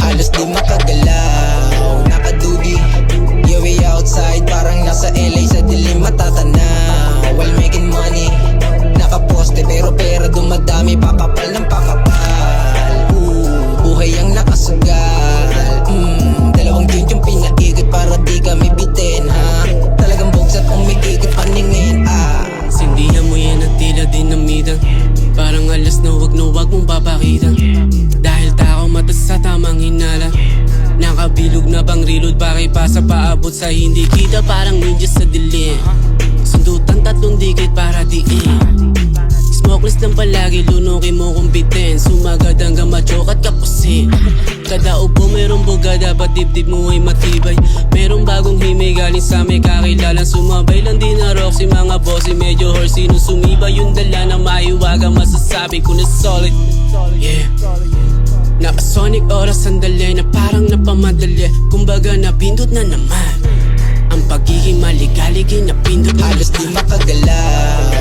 Halos di makagalaw, nakadugi. Yeah, we outside, parang nasa LA sa dilim matatanaw. While making money, nakaposte pero pera dumadami, pakapal ng pakapal. Buhay ang nakasugal. Dalawang joint yung pinaigot para di kami bitin, ha? Talagang bugsak umigigit paningin, Sindihan mo yan at tila dinamitan. Parang alas na wag mong papakita. Dahil takaw mata sa tamang hinala. Nakabilog na bang reload, pakipasa paabot sa hindi kita. Parang ninja sa dilim. Sundutan tatlong dikit para diin. Smokeless lang palagi, lunukin mo kung bitin. Sumagad hanggang machok at kapusin. Kada upo merong buga, dapat dibdib mo ay matibay. Merong bagong himay galing sa may kakilalang sumabay lang din na rock. Si mga bossy medyo horsey nung sumiba yung dala na maiwaga. Masasabi ko na solid, yeah. Nakasonic oras sandali na parang napamadali. Kumbaga napindot na naman ang pagiging maligalig, napindot na. Halos di makagalaw,